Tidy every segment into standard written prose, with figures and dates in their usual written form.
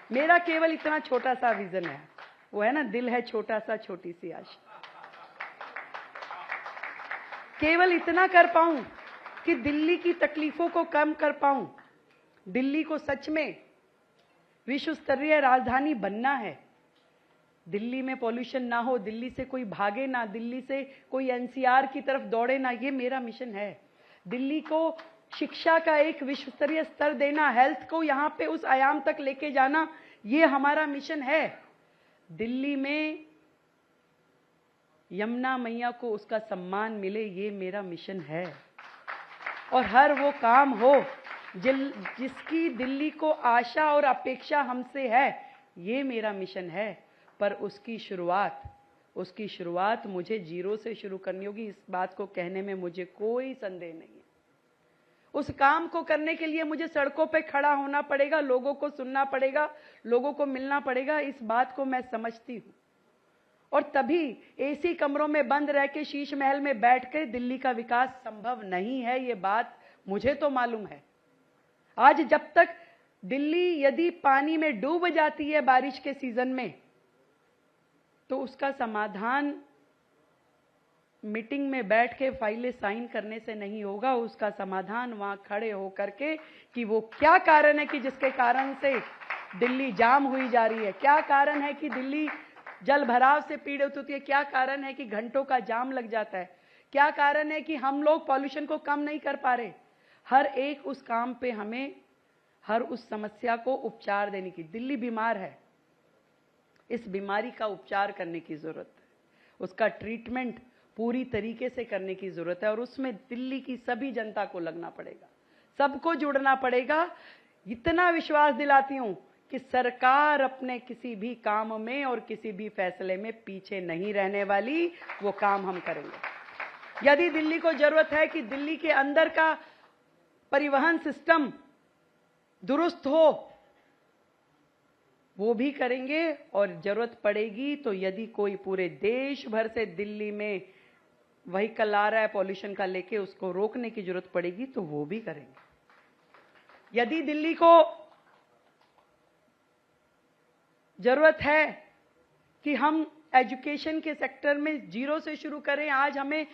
मेरा केवल इतना छोटा सा विजन है, वो है ना, दिल है छोटा सा छोटी सी आशा। केवल इतना कर पाऊं कि दिल्ली की तकलीफों को कम कर पाऊं। दिल्ली को सच में विश्व स्तरीय राजधानी बनना है। दिल्ली में पॉल्यूशन ना हो, दिल्ली से कोई भागे ना, दिल्ली से कोई एनसीआर की तरफ दौड़े ना, ये मेरा मिशन है। दिल्ली को शिक्षा का एक विश्व स्तरीय स्तर देना, हेल्थ को यहां पे उस आयाम तक लेके जाना, ये हमारा मिशन है। दिल्ली में यमुना मैया को उसका सम्मान मिले, ये मेरा मिशन है। और हर वो काम हो जिसकी दिल्ली को आशा और अपेक्षा हमसे है, ये मेरा मिशन है। पर उसकी शुरुआत मुझे जीरो से शुरू करनी होगी। इस बात को कहने में मुझे कोई संदेह नहीं है। उस काम को करने के लिए मुझे सड़कों पे खड़ा होना पड़ेगा, लोगों को सुनना पड़ेगा, लोगों को मिलना पड़ेगा। इस बात को मैं समझती हूं। और तभी एसी कमरों में बंद रह के, शीश महल में बैठ के दिल्ली का विकास संभव नहीं है, ये बात मुझे तो मालूम है। आज जब तक दिल्ली यदि पानी में डूब जाती है बारिश के सीजन में, तो उसका समाधान मीटिंग में बैठ के फाइलें साइन करने से नहीं होगा। उसका समाधान वहां खड़े होकर के कि वो क्या कारण है कि जिसके कारण से दिल्ली जाम हुई जा रही है, क्या कारण है कि दिल्ली जल भराव से पीड़ित होती है, क्या कारण है कि घंटों का जाम लग जाता है, क्या कारण है कि हम लोग पॉल्यूशन को कम नहीं कर पा रहे। हर एक उस काम पे हमें हर उस समस्या को उपचार देने की, दिल्ली बीमार है, इस बीमारी का उपचार करने की जरूरत है, उसका ट्रीटमेंट पूरी तरीके से करने की जरूरत है। और उसमें दिल्ली की सभी जनता को लगना पड़ेगा, सबको जुड़ना पड़ेगा। इतना विश्वास दिलाती हूं कि सरकार अपने किसी भी काम में और किसी भी फैसले में पीछे नहीं रहने वाली, वो काम हम करेंगे। यदि दिल्ली को जरूरत है कि दिल्ली के अंदर का परिवहन सिस्टम दुरुस्त हो, वो भी करेंगे। और जरूरत पड़ेगी तो यदि कोई पूरे देश भर से दिल्ली में व्हीकल आ रहा है पॉल्यूशन का लेके, उसको रोकने की जरूरत पड़ेगी तो वो भी करेंगे। यदि दिल्ली को जरूरत है कि हम एजुकेशन के सेक्टर में जीरो से शुरू करें, आज हमें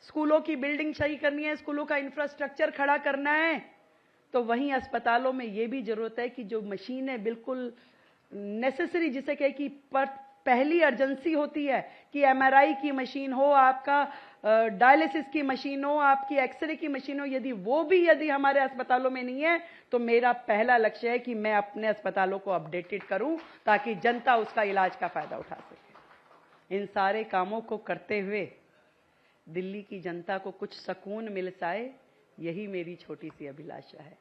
स्कूलों की बिल्डिंग सही करनी है, स्कूलों का इंफ्रास्ट्रक्चर खड़ा करना है, तो वहीं अस्पतालों में ये भी जरूरत है कि जो मशीनें बिल्कुल नेसेसरी, जिसे कहे कि पहली अर्जेंसी होती है कि एमआरआई की मशीन हो, आपका डायलिसिस की मशीन हो, आपकी एक्सरे की मशीन हो, यदि हमारे अस्पतालों में नहीं है, तो मेरा पहला लक्ष्य है कि मैं अपने अस्पतालों को अपडेटेड करूं ताकि जनता उसका इलाज का फायदा उठा सके। इन सारे कामों को करते हुए दिल्ली की जनता को कुछ सुकून मिल जाए, यही मेरी छोटी सी अभिलाषा है।